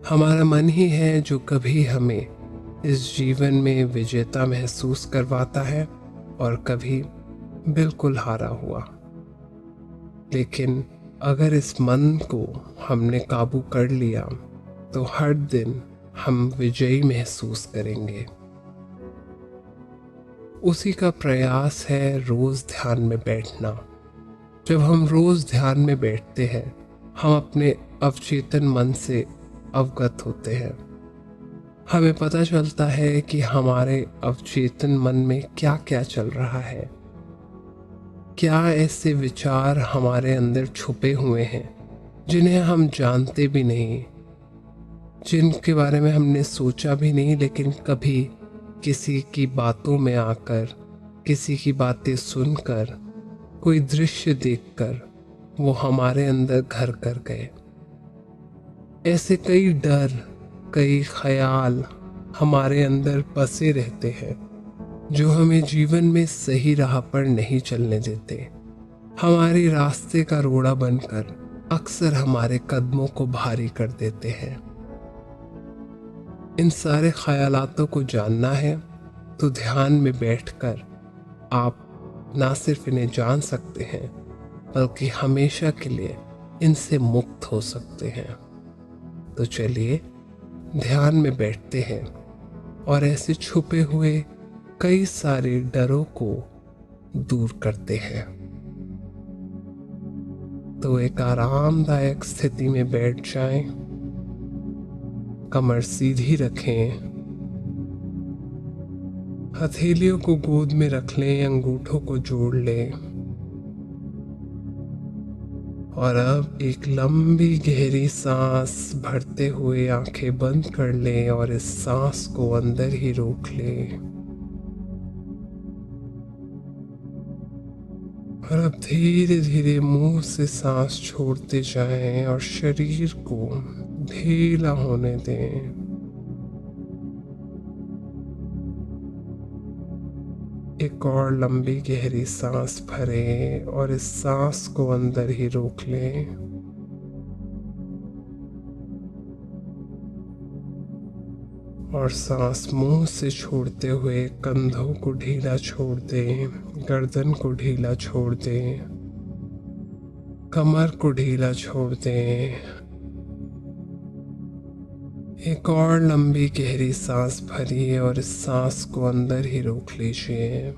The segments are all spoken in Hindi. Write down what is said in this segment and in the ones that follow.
हमारा मन ही है जो कभी हमें इस जीवन में विजेता महसूस करवाता है और कभी बिल्कुल हारा हुआ। लेकिन अगर इस मन को हमने काबू कर लिया तो हर दिन हम विजयी महसूस करेंगे। उसी का प्रयास है रोज ध्यान में बैठना। जब हम रोज ध्यान में बैठते हैं हम अपने अवचेतन मन से अवगत होते हैं। हमें पता चलता है कि हमारे अवचेतन मन में क्या क्या चल रहा है। क्या ऐसे विचार हमारे अंदर छुपे हुए हैं जिन्हें हम जानते भी नहीं, जिनके बारे में हमने सोचा भी नहीं, लेकिन कभी किसी की बातों में आकर, किसी की बातें सुनकर, कोई दृश्य देखकर वो हमारे अंदर घर कर गए। ऐसे कई डर, कई ख्याल हमारे बसे बसे रहते हैं जो हमें जीवन में सही राह पर नहीं चलने देते। हमारे रास्ते का रोड़ा बनकर अक्सर हमारे कदमों को भारी कर देते हैं। इन सारे ख्यालातों को जानना है तो ध्यान में बैठकर आप ना सिर्फ इन्हें जान सकते हैं बल्कि हमेशा के लिए इनसे मुक्त हो सकते हैं। तो चलिए ध्यान में बैठते हैं और ऐसे छुपे हुए कई सारे डरों को दूर करते हैं। तो एक आरामदायक स्थिति में बैठ जाएं, कमर सीधी रखें, हथेलियों को गोद में रख लें, अंगूठों को जोड़ लें और अब एक लंबी गहरी सांस भरते हुए आंखें बंद कर लें और इस सांस को अंदर ही रोक लें। और अब धीरे धीरे मुंह से सांस छोड़ते जाएं और शरीर को ढीला होने दें। एक और लंबी गहरी सांस भरें और इस सांस को अंदर ही रोक लें। और सांस मुंह से छोड़ते हुए कंधों को ढीला छोड़ दें, गर्दन को ढीला छोड़ दें, कमर को ढीला छोड़ दें। एक और लंबी गहरी सांस भरिए और इस सांस को अंदर ही रोक लीजिए।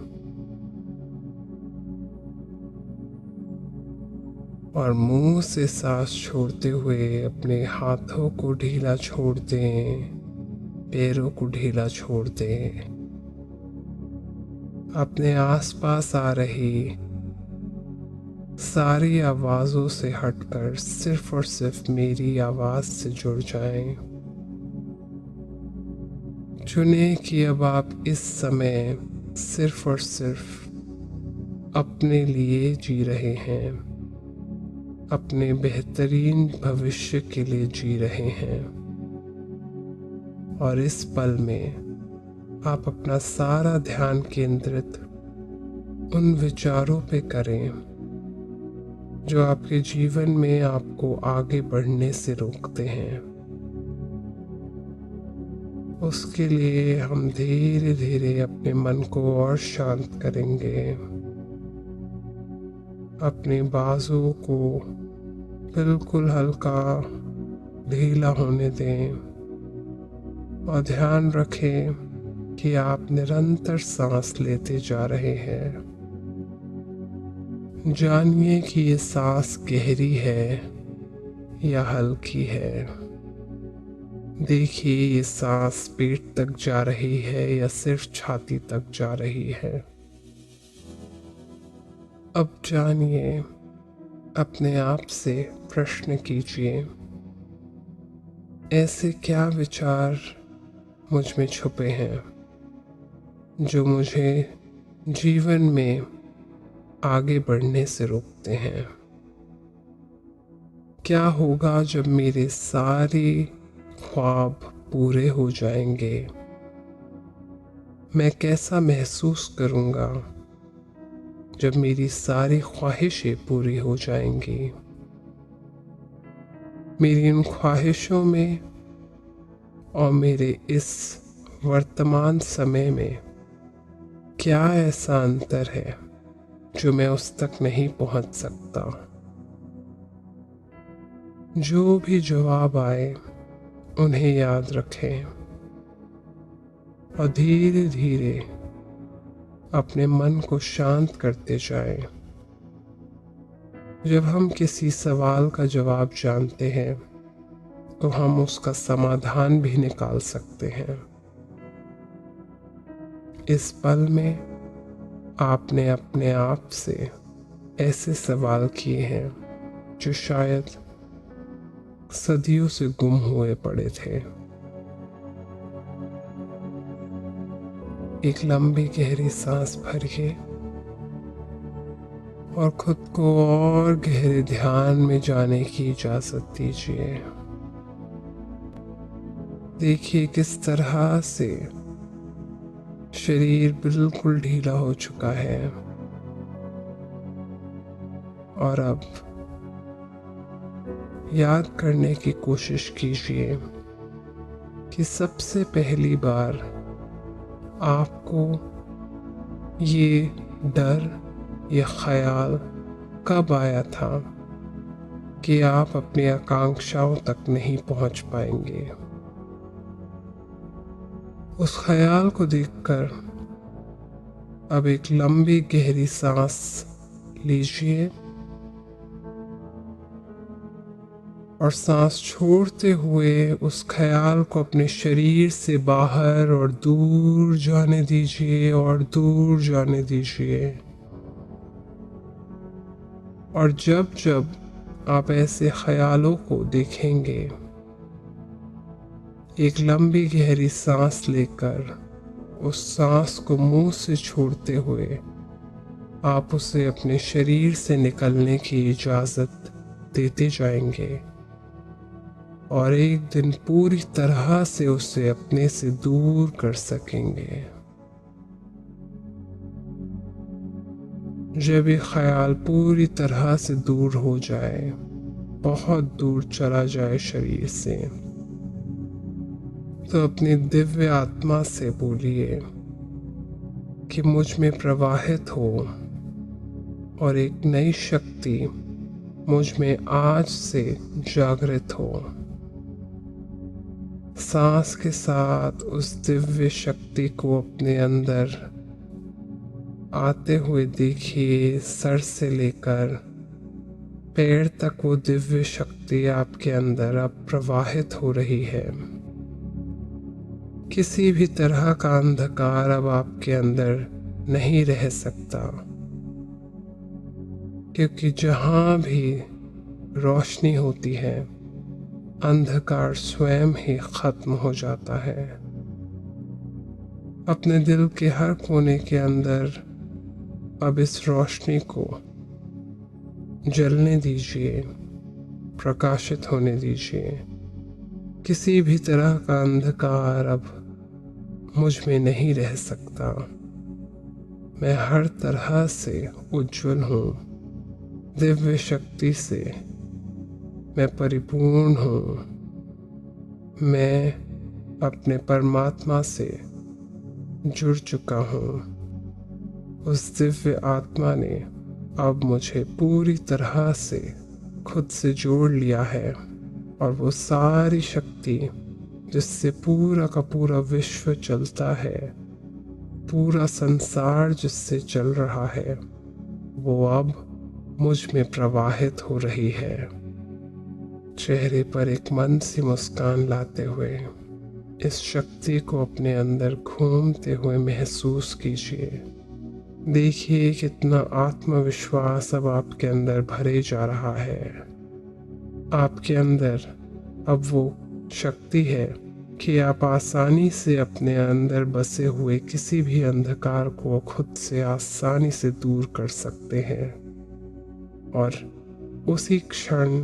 और मुंह से सांस छोड़ते हुए अपने हाथों को ढीला छोड़ दें, पैरों को ढीला छोड़ दें। अपने आसपास आ रही सारी आवाजों से हटकर सिर्फ और सिर्फ मेरी आवाज से जुड़ जाएं। चुने कि अब आप इस समय सिर्फ और सिर्फ अपने लिए जी रहे हैं, अपने बेहतरीन भविष्य के लिए जी रहे हैं। और इस पल में आप अपना सारा ध्यान केंद्रित उन विचारों पे करें जो आपके जीवन में आपको आगे बढ़ने से रोकते हैं। उसके लिए हम धीरे धीरे अपने मन को और शांत करेंगे। अपने बाजुओं को बिल्कुल हल्का ढीला होने दें और ध्यान रखें कि आप निरंतर सांस लेते जा रहे हैं। जानिए कि ये सांस गहरी है या हल्की है। देखिए ये सांस पेट तक जा रही है या सिर्फ छाती तक जा रही है। अब जानिए, अपने आप से प्रश्न कीजिए, ऐसे क्या विचार मुझ में छुपे हैं जो मुझे जीवन में आगे बढ़ने से रोकते हैं? क्या होगा जब मेरे सारे ख्वाब पूरे हो जाएंगे? मैं कैसा महसूस करूंगा जब मेरी सारी ख्वाहिशें पूरी हो जाएंगी? मेरी इन ख्वाहिशों में और मेरे इस वर्तमान समय में क्या ऐसा अंतर है जो मैं उस तक नहीं पहुंच सकता। जो भी जवाब आए उन्हें याद रखें और धीरे धीरे अपने मन को शांत करते जाएं। जब हम किसी सवाल का जवाब जानते हैं तो हम उसका समाधान भी निकाल सकते हैं। इस पल में आपने अपने आप से ऐसे सवाल किए हैं जो शायद सदियों से गुम हुए पड़े थे। एक लंबी गहरी सांस भरिए और खुद को और गहरे ध्यान में जाने की इजाजत दीजिए। देखिए किस तरह से शरीर बिल्कुल ढीला हो चुका है और अब याद करने की कोशिश कीजिए कि सबसे पहली बार आपको ये डर, ये ख्याल कब आया था कि आप अपनी आकांक्षाओं तक नहीं पहुंच पाएंगे। उस ख्याल को देखकर अब एक लंबी गहरी सांस लीजिए और सांस छोड़ते हुए उस ख्याल को अपने शरीर से बाहर और दूर जाने दीजिए और दूर जाने दीजिए। और जब जब आप ऐसे ख्यालों को देखेंगे, एक लंबी गहरी सांस लेकर उस सांस को मुंह से छोड़ते हुए आप उसे अपने शरीर से निकलने की इजाज़त देते जाएंगे और एक दिन पूरी तरह से उसे अपने से दूर कर सकेंगे। जब ये ख्याल पूरी तरह से दूर हो जाए, बहुत दूर चला जाए शरीर से, तो अपनी दिव्य आत्मा से बोलिए कि मुझ में प्रवाहित हो और एक नई शक्ति मुझ में आज से जागृत हो। सांस के साथ उस दिव्य शक्ति को अपने अंदर आते हुए देखिए। सर से लेकर पैर तक वो दिव्य शक्ति आपके अंदर अब प्रवाहित हो रही है। किसी भी तरह का अंधकार अब आपके अंदर नहीं रह सकता, क्योंकि जहां भी रोशनी होती है अंधकार स्वयं ही खत्म हो जाता है। अपने दिल के हर कोने के अंदर अब इस रोशनी को जलने दीजिए, प्रकाशित होने दीजिए। किसी भी तरह का अंधकार अब मुझ में नहीं रह सकता। मैं हर तरह से उज्जवल हूँ, दिव्य शक्ति से मैं परिपूर्ण हूँ। मैं अपने परमात्मा से जुड़ चुका हूँ। उस दिव्य आत्मा ने अब मुझे पूरी तरह से खुद से जोड़ लिया है और वो सारी शक्ति जिससे पूरा का पूरा विश्व चलता है, पूरा संसार जिससे चल रहा है, वो अब मुझ में प्रवाहित हो रही है। चेहरे पर एक मंद सी मुस्कान लाते हुए इस शक्ति को अपने अंदर घूमते हुए महसूस कीजिए। देखिए कितना आत्मविश्वास अब आपके अंदर भरे जा रहा है। आपके अंदर अब वो शक्ति है कि आप आसानी से अपने अंदर बसे हुए किसी भी अंधकार को खुद से आसानी से दूर कर सकते हैं और उसी क्षण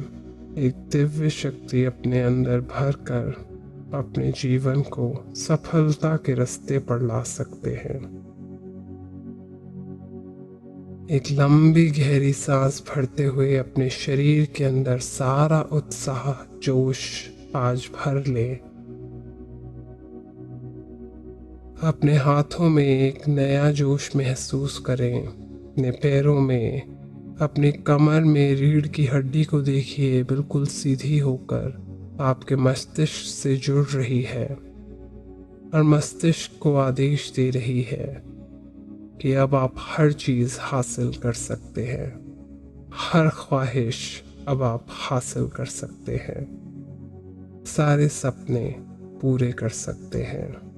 एक दिव्य शक्ति अपने अंदर भरकर अपने जीवन को सफलता के रास्ते पर ला सकते हैं। एक लंबी गहरी सांस भरते हुए अपने शरीर के अंदर सारा उत्साह, जोश आज भर ले अपने हाथों में एक नया जोश महसूस करें। अपने पैरों में, अपनी कमर में रीढ़ की हड्डी को देखिए, बिल्कुल सीधी होकर आपके मस्तिष्क से जुड़ रही है और मस्तिष्क को आदेश दे रही है कि अब आप हर चीज़ हासिल कर सकते हैं। हर ख्वाहिश अब आप हासिल कर सकते हैं। सारे सपने पूरे कर सकते हैं।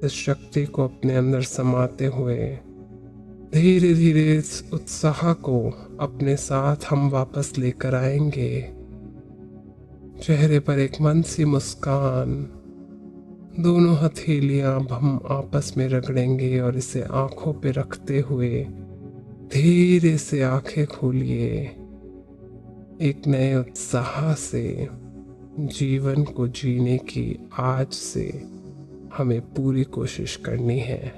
इस शक्ति को अपने अंदर समाते हुए धीरे धीरे इस उत्साह को अपने साथ हम वापस लेकर आएंगे। चेहरे पर एक मन सी मुस्कान, दोनों हथेलियां अब हम आपस में रगड़ेंगे और इसे आंखों पे रखते हुए धीरे से आंखें खोलिए। एक नए उत्साह से जीवन को जीने की आज से हमें पूरी कोशिश करनी है।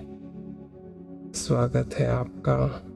स्वागत है आपका